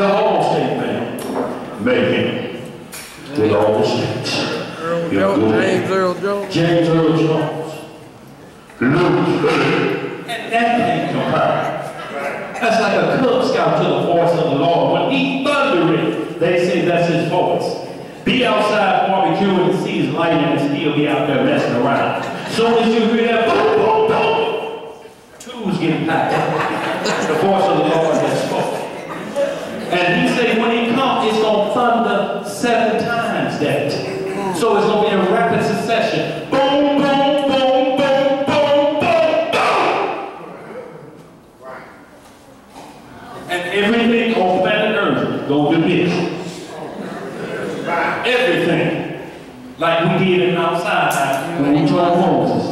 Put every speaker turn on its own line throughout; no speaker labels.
The whole state, man. Mayhem. With all the states.
James Earl Jones.
James Earl Jones. Luke. And that ain't no power. That's like a Cub Scout to the voice of the Lord. When he thundering, they say that's his voice. Be outside barbecuing and see his lightning and he'll be out there messing around. Soon as you hear that boom, boom, boom, two's getting packed. The voice of the Lord has spoken. And he said when he comes, it's going to thunder 7 times that. So it's going to be a rapid succession. Boom, boom, boom, boom, boom, boom, boom. And everything on planet Earth going to do this. Everything. Like we did in outside when we joined Moses.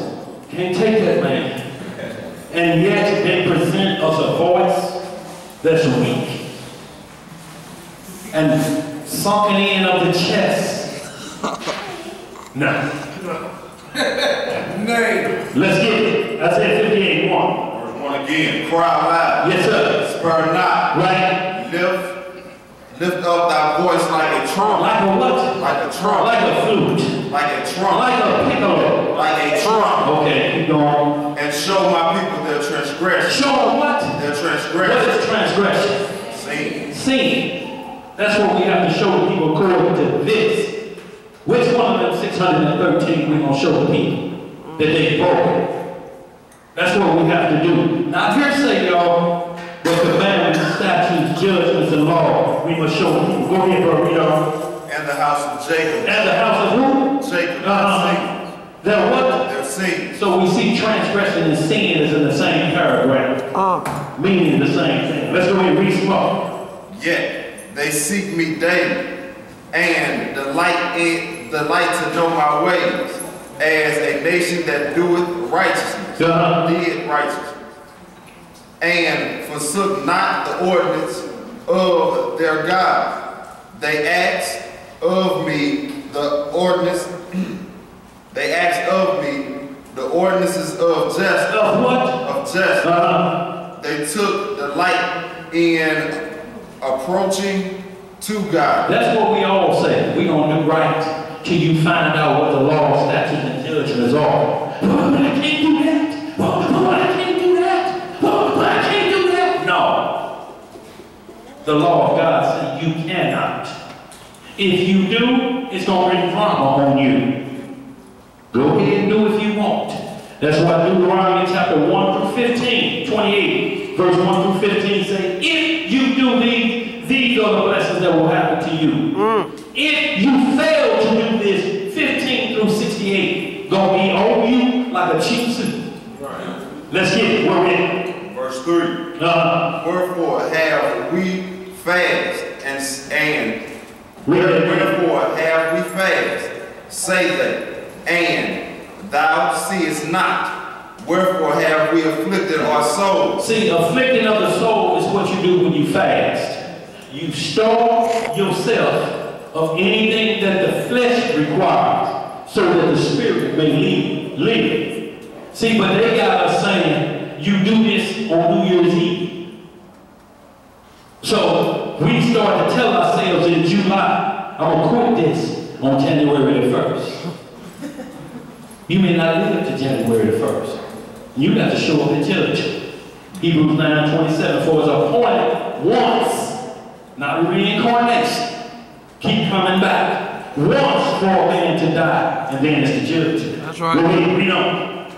Can't take that, man. And yet they present us a voice that's weak and sunken in of the chest. No. Let's get it. Isaiah 58:1.
Verse 1 again. Cry loud.
Yes, sir.
Spare not.
Right.
Lift up thy voice like a trump.
Like a what?
Like a trump.
Like a flute.
Like a trump.
Like a piccolo.
Like a trump.
Okay, keep going.
And show my people their transgression.
Show them what?
Their transgression.
What is transgression?
Sin.
Sin. That's what we have to show the people according to this. Which one of them 613 we're going to show the people that they broken? That's what we have to do. Now, if you're saying, y'all, the commandments, statutes, judgments, and law, we must show the people. Go ahead, bro, read on.
And the house of Jacob.
And the house of who?
Jacob.
They're what?
Their sin.
So we see transgression and sin is in the same paragraph. Meaning the same thing. Let's go ahead and read some more.
Yet they seek me daily, and delight to know my ways, as a nation that doeth righteousness, did righteousness, and forsook not the ordinance of their God. They asked of me the ordinance. They asked of me the ordinances of justice.
Of what?
Of justice. They took delight in approaching to God.
That's what we all say. We're going to do right till you find out what the law, statutes, and judgments are. But I can't do that. But I can't do that. But I can't do that. No. The law of God says you cannot. If you do, it's going to bring drama on you. Go ahead and do if you want. That's why Deuteronomy chapter 1 through 15, 28, verse 1 through 15 say, if you do these are the blessings that will happen to you. If you fail to do this, 15 through 68, gonna be on you like a cheap suit. Let's get it. We're in.
Verse 3. Wherefore have we fast and wherefore have we fast, say they, and thou seest not. Wherefore have we afflicted our soul.
See, afflicting of the soul is what you do when you fast. You starve yourself of anything that the flesh requires so that the spirit may live. See, but they got us saying, you do this on New Year's Eve. So we start to tell ourselves in July, I'm going to quit this on January the 1st. You may not live to January the 1st. You got to show up and judge. Hebrews 9:27, for it's appointed once, not reincarnation. Keep coming back. Once for a man to die, and then it's the judge.
That's right.
Go ahead, read on.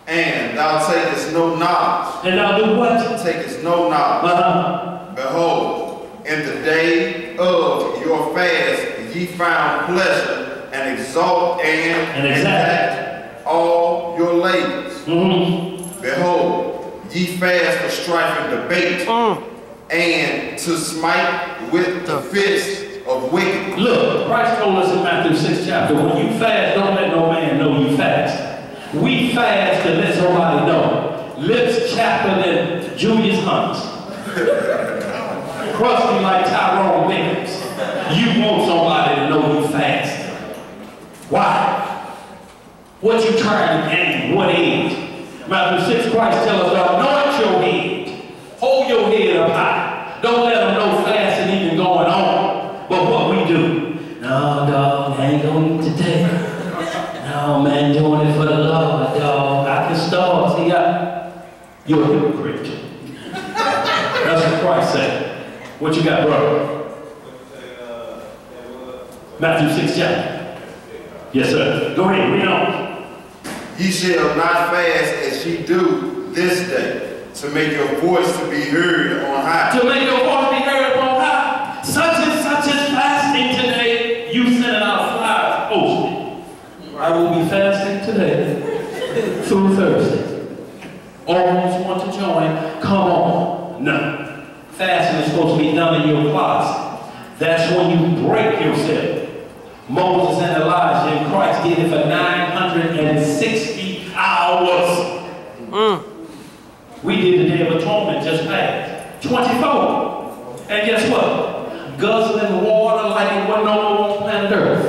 And thou takest no knowledge.
And thou do what?
Takest no knowledge. Behold, in the day of your fast ye found pleasure, and exalt and exact all your labors. Behold, ye fast for strife and debate, and to smite with the fist of wickedness.
Look, Christ told us in Matthew 6 chapter, when you fast, don't let no man know you fast. We fast to let somebody know. Lips chapter than Julius Hunt. Crusty like Tyrone Biggins. You want somebody to know you fast. Why? What you trying to gain? What age? Matthew 6, Christ tells us, anoint your head. Hold your head up high. Don't let them know fasting spirit. That's what Christ said. What you got, brother? Matthew 6 chapter. Yes, sir. Go ahead, read on.
Ye shall not fast as ye do this day, to make your voice to be heard on high.
To make your voice be heard on high. Such and such is fasting today. You sending out flyers posting. I will be fasting today through Thursday. All who want to join, come on. No. Fasting is supposed to be done in your closet. That's when you break yourself. Moses and Elijah and Christ did it for 960 hours. We did the Day of Atonement just passed. 24. And guess what? Guzzling water like it wasn't on planet Earth.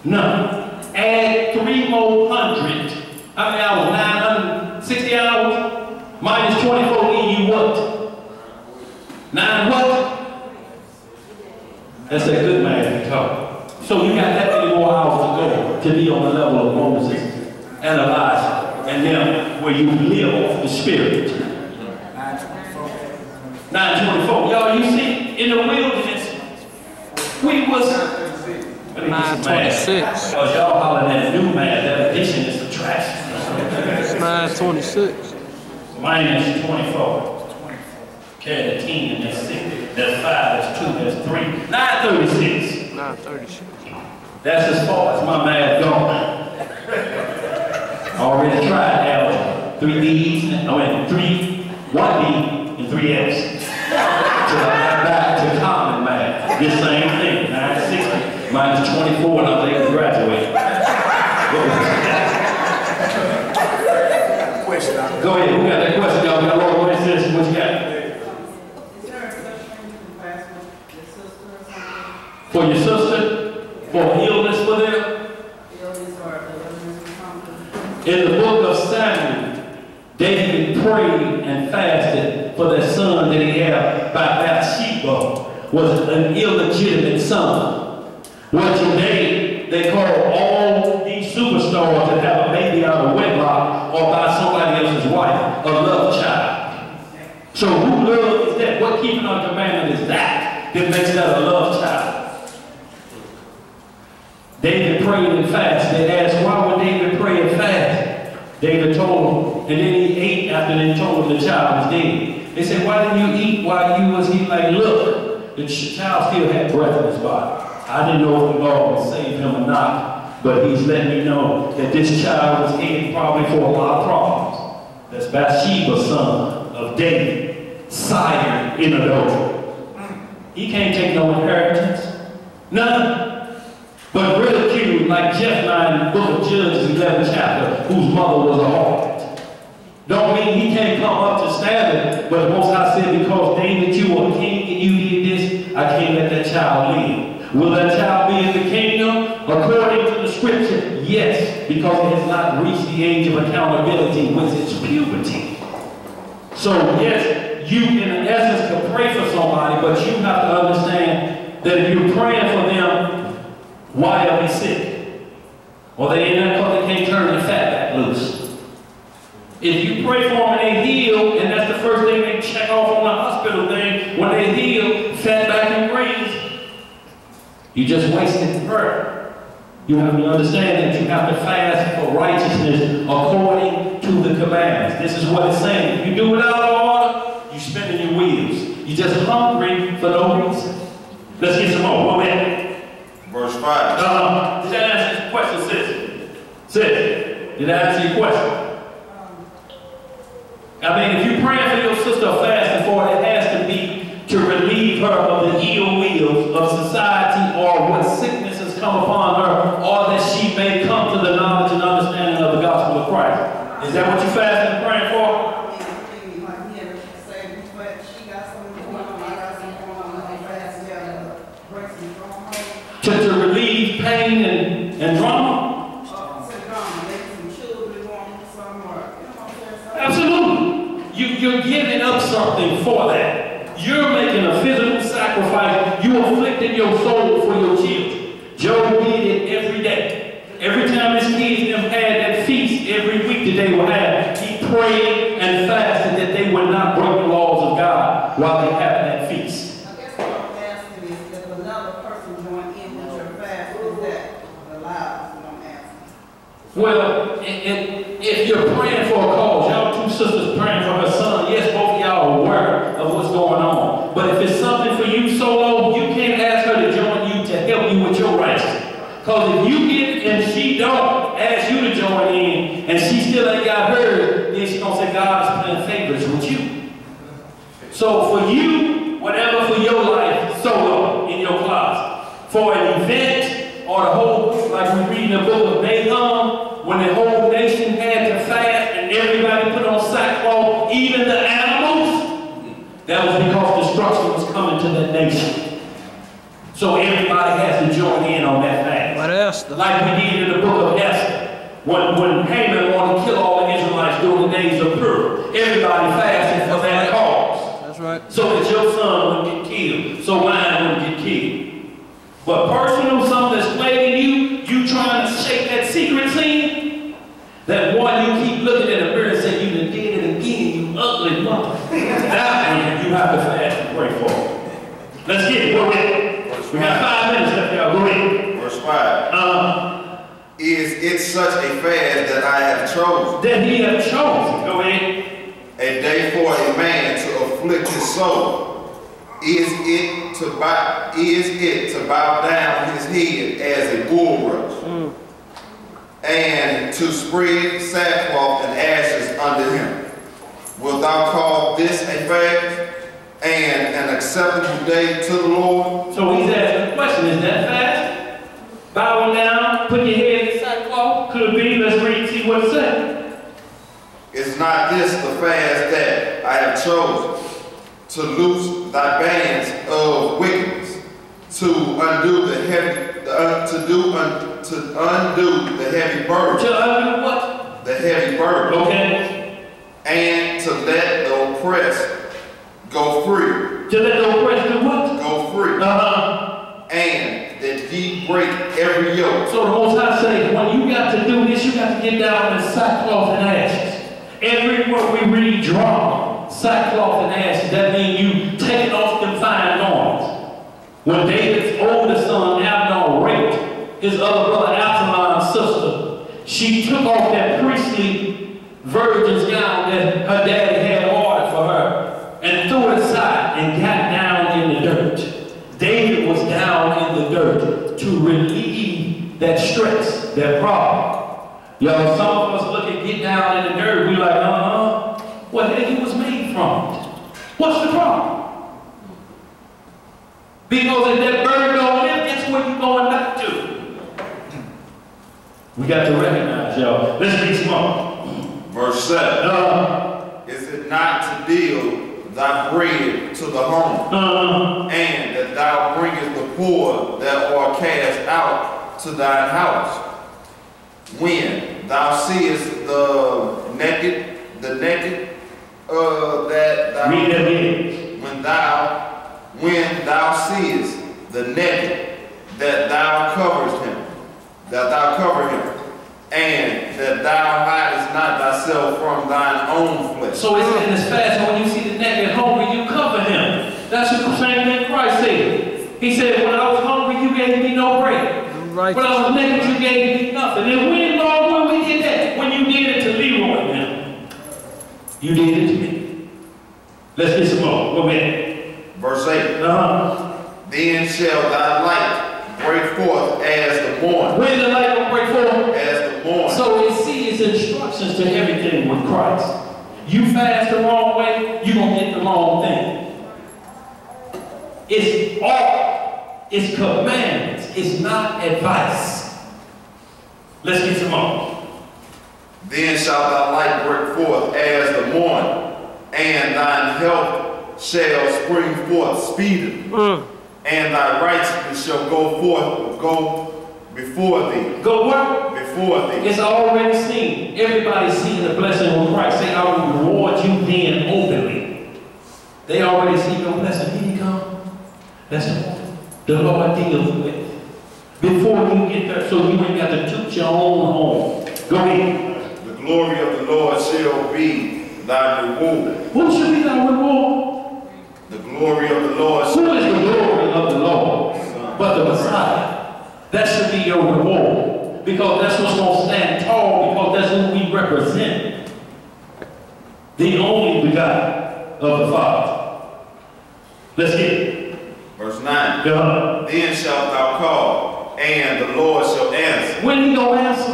None. Add 3 more hundred. How many hours? 960 hours? Minus 24 give you what? 9 what? That's a good man to talk. So you got that many more hours to go to be on the level of Moses and Elijah and them where you live off the Spirit. 924. Y'all, you see, in the wilderness, we was
926.
Because y'all hollering at new man, that addition is subtraction.
It's 926.
Minus 24. Carry the 10, and that's 6. That's 5, that's 2, that's 3. 936.
936.
That's as far as my math gone. Already tried algebra. 3 B's, I went 1 B, and 3 F's. Till I got back to common math. This same thing, 960 minus 24, and I was able to graduate. Go ahead, who got that question? Y'all got a lot of questions. What you got? For your sister? For illness for them? In the book of Samuel, David prayed and fasted for their son that he had by Bathsheba, was an illegitimate son. Well, today, they call all these superstars that have a baby out of wedlock or by somebody else's wife a love child. So who love is that? What keeping on commandment is that makes that a love child? David prayed and fasted. They asked, why would David pray and fast? David told them, and then he ate after they told him the child was dead. They said, why didn't you eat while you was here? Like, look, the child still had breath in his body. I didn't know if the Lord would save him or not, but he's letting me know that this child was headed probably for a lot of problems. That's Bathsheba's son of David, sire in adultery. He can't take no inheritance. None. But ridiculed like Jephthah in the book of Judges 11 chapter, whose mother was a harlot. Don't mean he can't come up to standard, but Most High said, because David, you were king and you did this, I can't let that child live. Will that child be in the kingdom? According to the scripture, yes, because it has not reached the age of accountability with its puberty. So yes, you in essence can pray for somebody, but you have to understand that if you're praying for them, why are they sick? Well, they ain't there because they can't turn the fat back loose. If you pray for them and they heal, and that's the first thing they check off on the hospital thing, when they heal, fat back and breathe, you just wasted prayer. You have to understand that you have to fast for righteousness according to the commandments. This is what it's saying. If you do without order, you're spinning your wheels. You're just hungry for no reason. Let's get some more. What we
Verse 5.
Did that answer your question, sis? Sis, did that answer your question? I mean, if you're praying for your sister or fasting for it, it has to be to relieve her of the ill will of society or what sickness has come upon her, or that she may come to the knowledge and understanding of the gospel of Christ. Is that what you're fasting and praying for? To relieve pain and drama? Absolutely. You're giving up something for that. You're making a physical sacrifice. You're afflicting your soul for your children. Job did it every day. Every time his kids them had that feast every week that they would have, he prayed and fasted that they would not break the laws of God while they have that feast.
I guess what I'm asking is if another person joined in with your fast, is that allowed? Is what I'm asking.
Well, if you're praying for a cause, y'all two sisters praying for her son, yes, both of y'all are aware of what's going on. But if it's something for you solo, you can't ask her to join you to help you with your righteousness. Because if you get it and she don't ask you to join in, and she still ain't got hers, then she's going to say God is playing favorites with you. So for you, whatever for your life, solo in your closet. For an event or the whole, like we read in the book of Nahum, when the whole nation had to fast and everybody put on sackcloth, even the animals, that was because destruction was coming to that nation. So everybody has to join in on that fast.
But Esther.
Like we did in the book of Esther. When Haman wanted to kill all the Israelites during the days of Purim, everybody fasted for that cause.
That's right.
So that your son wouldn't get killed, so mine wouldn't get killed. But personal, something that's plaguing you trying to shake that secret sin, that one you keep looking in the mirror and say, you done did it again, you ugly mother. That one you have to fast and pray for. Let's get it, go ahead. We have 5 minutes left, y'all. Go ahead.
Verse 5. Is it such a fast that I have chosen?
That he have chosen. Go ahead.
A day for a man to afflict his soul. Is it to bow down his head as a bulrush, and to spread sackcloth and ashes under him? Wilt thou call this a fast and an acceptable day to the Lord?
So he's asking the question, is that fast? Bowing down, put your head in sackcloth? Could be. Let's read and see what it says.
Is not this the fast that I have chosen, to loose thy bands of wickedness, to undo the heavy, to undo the heavy burden?
To undo what?
The heavy burden.
Okay.
And to let the oppressed go free.
To let the oppressed do what?
Go free. And that ye break every yoke.
So the Most High says, when you got to do this, you got to get down in sackcloth and ashes. Everywhere we read drama, sackcloth and ashes, that means you taking off them fine garments. When David's oldest son, Abner, raped his other brother, Absalom's sister, she took off that priestly virgin's gown that her daddy had ordered for her and threw it aside and got down in the dirt. David was down in the dirt to relieve that stress, that problem. Y'all, some of us look at get down in the dirt, we like, what the heck was made from? What's the problem? Because if that bird don't live, that's what you're going back to. We got to recognize, y'all. Let's read some more.
Verse 7. Is it not to deal thy bread to the home, and that thou bringest the poor that are cast out to thine house? When thou seest the naked, that thou
read that again.
When thou seest the naked, that thou cover him, and that thou hidest not thyself from thine own flesh.
So it's in this fast, when you see the naked hungry, you cover him. That's the same thing Christ said. He said, when I was hungry, you gave me no bread. Right. When I was naked, you gave me nothing. And when, Lord, when we did that? When you did it to Leroy now. You did it to me. Let's get some more. Go ahead.
Verse 8. Then shall thy light break forth as the morning.
When the light will break forth?
As the morning.
So you see his instructions to everything with Christ. You fast the wrong way, you're going to get the wrong thing. It's all, it's commandments, it's not advice. Let's get some more.
Then shall thy light break forth as the morning, and thine help shall spring forth speedily, and thy righteousness shall go before thee.
Go what?
Before thee.
It's already seen. Everybody's seen the blessing with Christ. Say, I will reward you then openly. They already see your blessing. Here you come. That's what the Lord deals with. Before you get there, so you ain't got to toot your own home. Go ahead.
The glory of the Lord shall be thy reward.
Who should be thy reward?
The glory of the Lord.
Who is the glory of the Lord? But the Messiah. That should be your reward. Because that's what's going to stand tall, because that's who we represent. The only begotten of the Father. Let's get it.
Verse 9. Then shalt thou call, and the Lord shall answer.
When he gonna answer?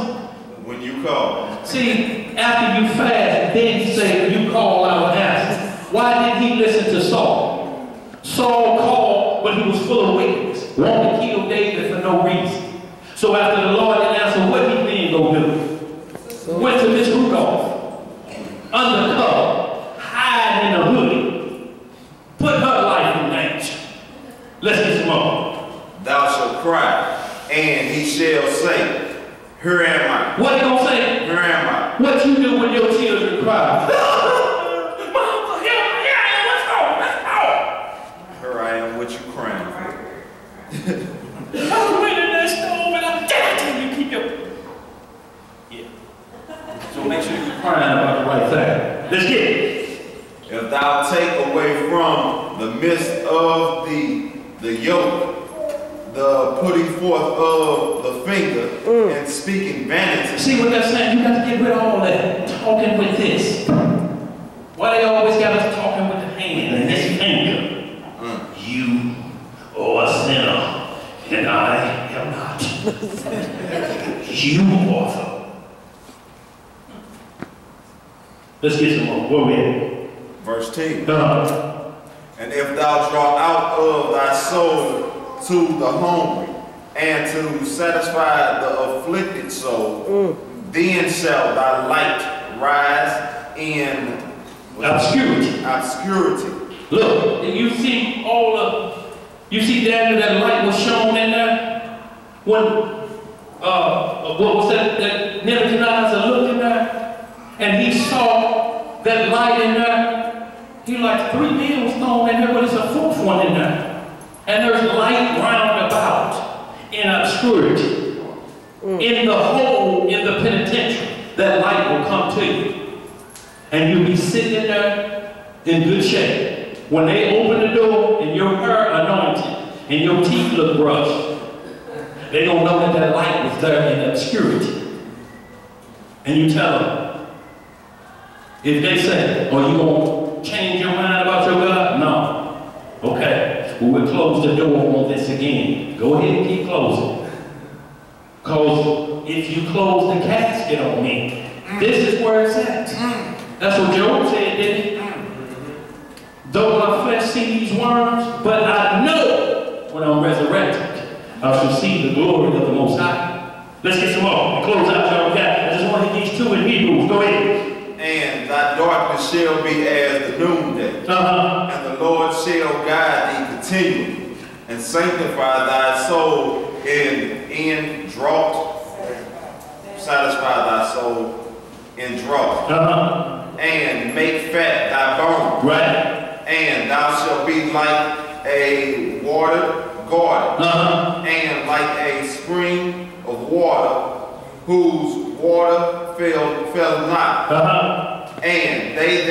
When you call.
See, after you fast, then he say, when you call, I will answer. Why did he listen to Saul? Saul called, but he was full of wickedness, wanted to kill David for no reason. So after the Lord didn't answer, what he then go do? Went to Miss Rudolph, undercover, hide in a hoodie, put her life in danger. Let's get some more.
Thou shalt cry, and he shall say, here am I.
What he gonna say?
Here am I.
What you do when your children cry? Mama, here I am, what's wrong? Let's go.
Here I am, what you crying for?
I was waiting in that stove and I tell you keep your... Yeah. So make sure you're crying about the right thing. Let's get it.
If thou take away from the midst of the yoke, the putting forth of the finger, and speaking vanity.
See what they're saying? You got to get rid of all that talking with this. Why they always got us talking with the hand and this finger? You are a sinner, and I am not. You author. Let's get some more. Where we at?
Verse 10. And if thou draw out of thy soul to the hungry, and to satisfy the afflicted soul, then shall thy light rise in obscurity.
Look, you see you see Daniel, that light was shown in there when what was that Nebuchadnezzar looked in there and he saw that light in there. He like 3 men was thrown in there, but it's a 4th one in there. And there's light round about in obscurity. In the hole in the penitentiary, that light will come to you. And you'll be sitting there in good shape. When they open the door and your hair anointed and your teeth look brushed, they don't know that light was there in obscurity. And you tell them, if they say, are you going to change your mind about your God? No. Okay. We will close the door on this again. Go ahead and keep closing. Because if you close the casket on me, this is where it's at. That's what Job said, didn't he? Though my flesh see these worms, but I know when I'm resurrected, I shall see the glory of the Most High. Let's get some more. And close out, y'all. I just want to hit these 2 in Hebrews. Go ahead.
And thy darkness shall be as the noonday, and the Lord shall guide thee continually, and sanctify thy soul in drought, satisfy thy soul in drought, and make fat thy bones.
Right.
And thou shalt be like a watered garden, and like a spring of water, whose water fell not. And they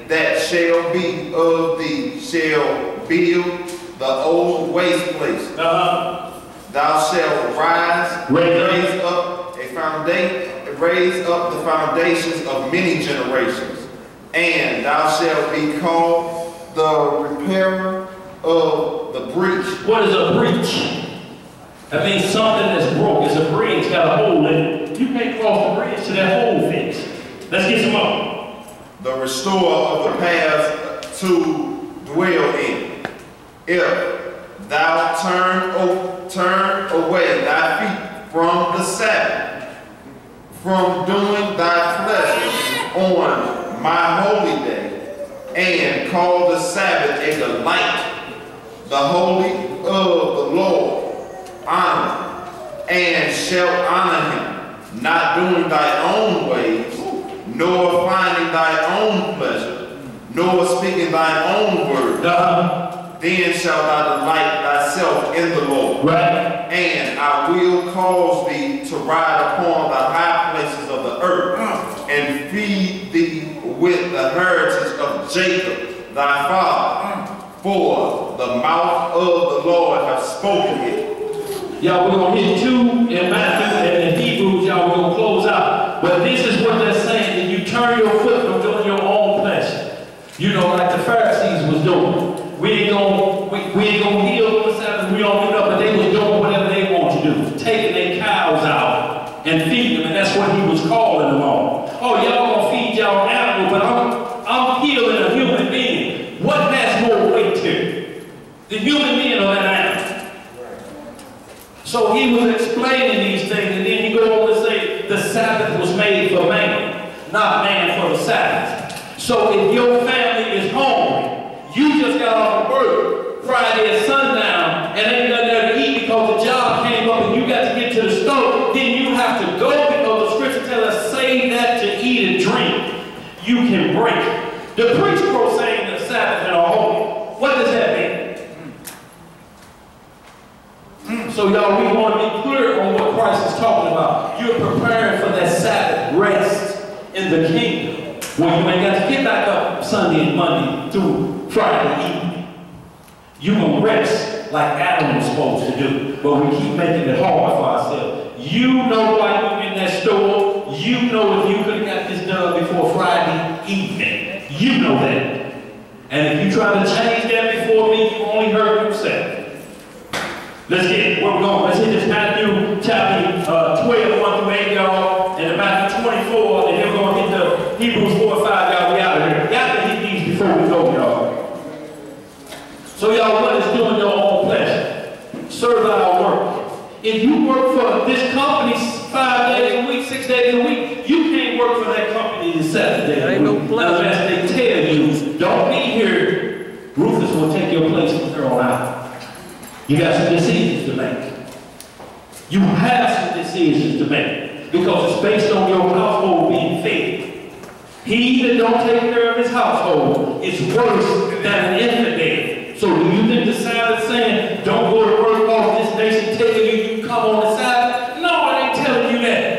that shall be of thee shall build the old waste place. Thou shalt raise up the foundations of many generations, and thou shalt be called the repairer of the breach.
What is a breach? That means something that's broke. It's a bridge, got a hole in it. You can't cross the bridge to that hole fix. Let's get some more.
The restorer of the paths to dwell in. If thou turn away thy feet from the Sabbath, from doing thy pleasure on my holy day, and call the Sabbath a delight, the holy of the Lord, honor, and shall honor him, not doing thy own ways, nor finding thy own pleasure, nor speaking thy own word. Then shalt thou delight thyself in the Lord.
Right.
And I will cause thee to ride upon the high places of the earth, and feed thee with the heritage of Jacob, thy father. For the mouth of the Lord hath spoken it.
Y'all, we're going to hit 2 in Matthew and in Hebrews, y'all, we're going to close out. But this is what they're saying, that you turn your foot from doing your own pleasure. You know, like the Pharisees was doing. We ain't gonna heal on the Sabbath, we don't get up, but they was doing whatever they want to do. Taking their cows out and feeding them, and that's what he was calling them on. Oh, y'all gonna feed y'all animal, but I'm healing a human being. What has more weight to it? The human being or that animal? So he was explaining these things, and then he goes on to say the Sabbath was made for man, not man for the Sabbath. So if your family is hungry, you just got off of work Friday at sundown and ain't nothing there to eat because the job came up and you got to get to the stove, then you have to go because the scripture tells us, save that to eat and drink. You can break. The preacher was saying the Sabbath and are holy. What does that mean? So y'all, we want to be clear on what Christ is talking about. You're preparing for that Sabbath rest in the kingdom, where you ain't got to get back up Sunday and Monday through Friday evening. You gonna rest like Adam was supposed to do, but we keep making it hard for ourselves. You know why you're in that store. You know if you could have got this done before Friday evening. You know that. And if you try to change that before me, you only hurt yourself. Let's get it. Where we're going. Let's hit this Matthew chapter 12, 1 through 8, y'all. And the Matthew 24, and then we're going to hit the Hebrews 4 and 5, y'all. We out of here. Y'all can hit these before we go, y'all. So y'all, what is doing your own pleasure? Serve our work. If you work for this company 5 days a week, 6 days a week, you can't work for that company 7 days a week. Unless they tell you, don't be here. Rufus will take your place from here on out. You got some decisions to make. You have some decisions to make because it's based on your household being fed. He that don't take care of his household is worse than an infidel. So do you think the Sabbath saying, don't go to work off this nation telling you you come on the Sabbath? No, it ain't telling you that.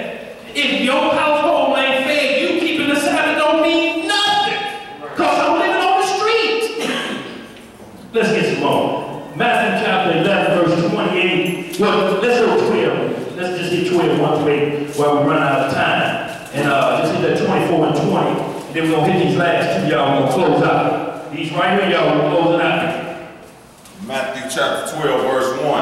If your household ain't fed, you keeping the Sabbath don't mean nothing. Because I'm living on the street. Let's get some more. Matthew chapter 11, verse 28. Well, let's go 12. Let's just hit 12, 1 through 8, while we run out of time. And let's hit that 24 and 20. And then we're going to hit these last 2, y'all. We're going to close out. These right here, y'all. We're closing out.
Matthew chapter 12, verse 1.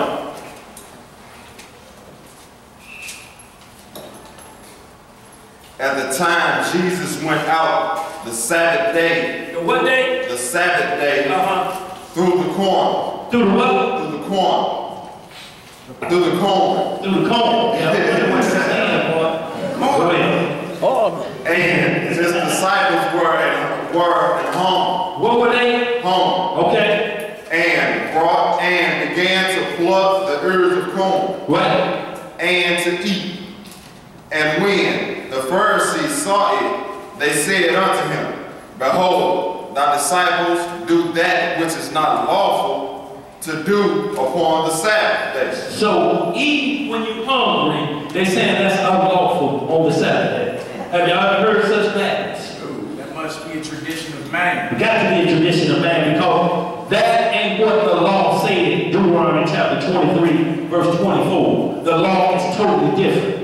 At the time Jesus went out the Sabbath day.
The what day?
The Sabbath day. Through the corn.
Through the what?
Through the corn. Through the corn.
Through the corn. Yeah, what's the stand, boy? Go ahead.
Oh.
And his disciples were at home.
What were they?
Home.
Okay.
And began to pluck the ears of corn.
What?
And to eat. And when the Pharisees saw it, they said unto him, Behold, thy disciples do that which is not lawful to do upon the Sabbath day.
So eat when you're hungry, they saying that's unlawful on the Sabbath day. Have y'all ever heard such madness?
That must be a tradition of man.
It got to be a tradition of man because that ain't what the law said. Deuteronomy chapter 23, verse 24. The law is totally different.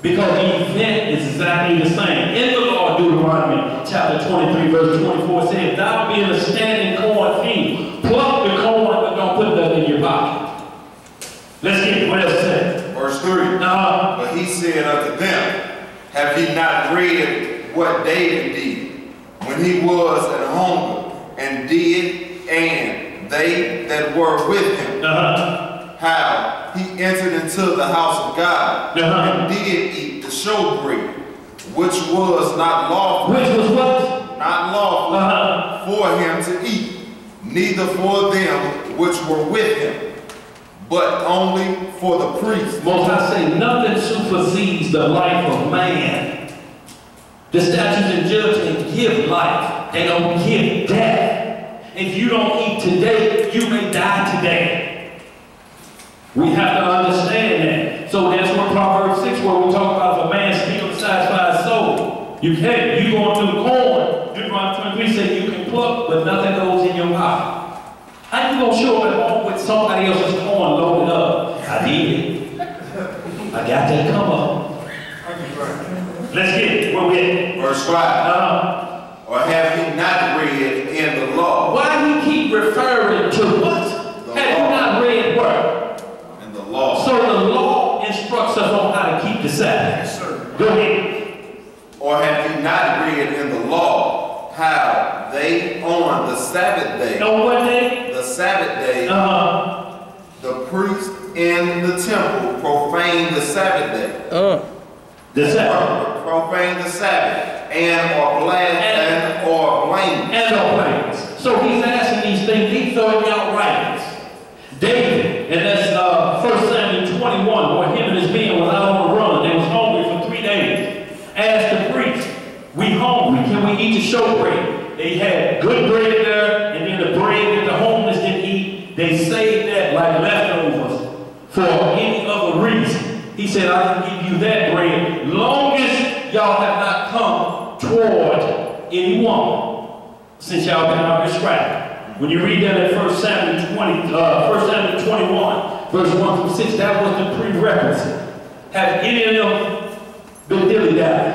Because the event is exactly the same. In the law, Deuteronomy chapter 23, verse 24 says, Thou being a standing corn field, pluck the corn, but don't put that in your pocket. Let's get it. What else it says?
Verse 3. But he said unto them, Have ye not read what David did when he was at hunger, and did, and they that were with him? How he entered into the house of God and did eat the showbread, which was not lawful.
Which was what?
Not lawful for him to eat, neither for them which were with him, but only for the priests.
Most I say, nothing supersedes the life of man. The statutes and judgments give life. They don't give death. If you don't eat today, you may die today. We have to understand that. So that's what Proverbs 6, where we talk about if a man steals to satisfy his soul. You can't. You going through the corn, do don't show up at home with somebody else's corn loaded up. I did it. I got that come up. Let's get it. Where we at?
Verse 5. Or have you not read in the law?
Why he keep referring to what? Have you not read what?
In the law.
So the law instructs us on how to keep the Sabbath.
Yes, sir.
Go ahead.
Or have you not read in the law how they on the Sabbath day?
On what day?
The Sabbath day. The priest in the temple profane the Sabbath day.
The Sabbath.
Profane the Sabbath. And or blame.
And or blames. So he's asking these things. These are in our writings. David, and that's 1 Samuel 21, where him and his men was out on the run. They was hungry for 3 days. Asked the priest, we hungry, can we eat the showbread? They had good bread there, and then the bread that the homeless didn't eat, they saved that like leftovers for any other reason. He said, I can give you that bread, long as y'all have not come toward any woman, since y'all been out here scrapping. When you read that in 1 Samuel 21, verse 1 through 6, that was the prerequisite. Have any of them been dilly-dally?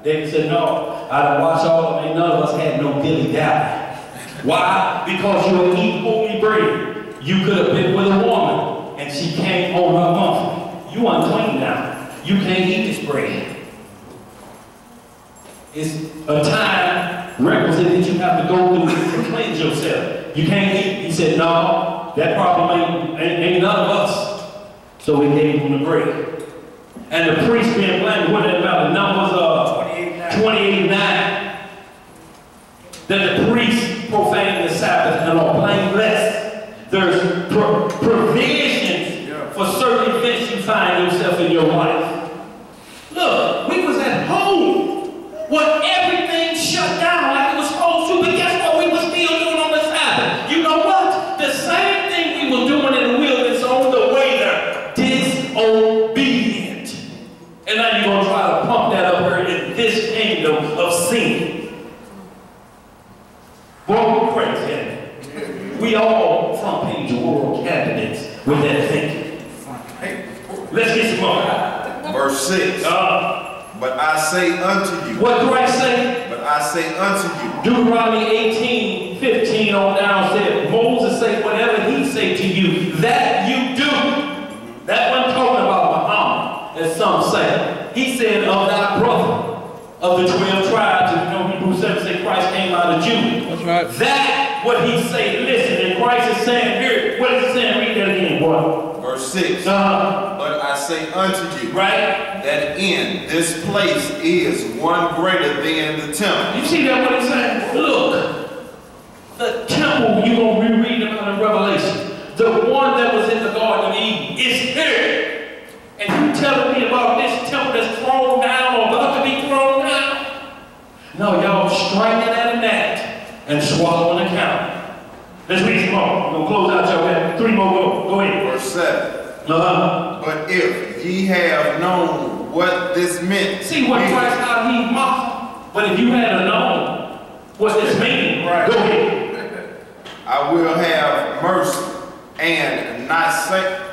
David said, no, I done watched all of them, and none of us had no dilly-dally. Why? Because you'll eat holy bread. You could have been with a woman, and she came on her monthly. You unclean now. You can't eat this bread. It's a time requisite that you have to go through to cleanse yourself. You can't eat. He said, no, that problem ain't none of us. So he gave him the bread. And the priest being blamed, what about the numbers 28:9, that the priest profaned the Sabbath and are blameless. There's provisions for certain events you find yourself in your life. Look, we was at home when everything shut down like it was supposed to, but guess what we was still doing on the Sabbath? You know what? The same thing we were doing in the wilderness on the way there. Disobedient. And now you're going to try to pump that up here in this kingdom of sin. Boy, we're crazy. We all front page world candidates with that thinking. Let's get some more.
Verse 6. But I say unto you.
What do I say?
But I say unto you.
Deuteronomy 18:15 on down said, Moses said, whatever he say to you, that you do. That wasn't talking about Muhammad, as some say. He said, of thy brother, of the 12 tribes. And you know, Hebrews 7 say Christ came out of Judah.
That's right.
That, what he say, listen, and Christ is saying here, what is he saying? Read that again, boy.
Verse 6. But I say unto you,
right,
that in this place is one greater than the temple.
You see that what he's saying? Look, the temple you're going to reread about in Revelation, the one that was in the Garden of Eden, is here. And you telling me about this temple that's thrown down or about to be thrown down? No, y'all striking at a gnat and swallowing a cow. Let's read some more. We're going to close out your head. 3 more. Go ahead.
Verse 7. But if ye have known what this meant.
See what Christ, how he mocked. But if you had known what this means,
right.
Go ahead.
I will have mercy and not sacrifice.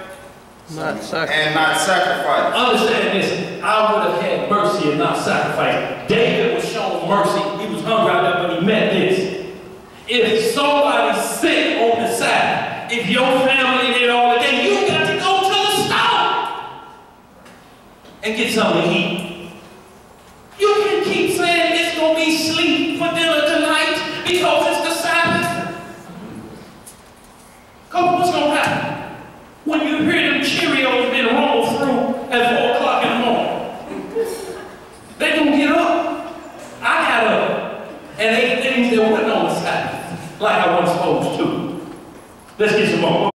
Understand this. I would have had mercy and not sacrifice. David was shown mercy. He was hungry out there, but he met this. If somebody's sick on the Sabbath, if your family did all the day, you got to go to the store and get something to eat. You can keep saying it's going to be sleep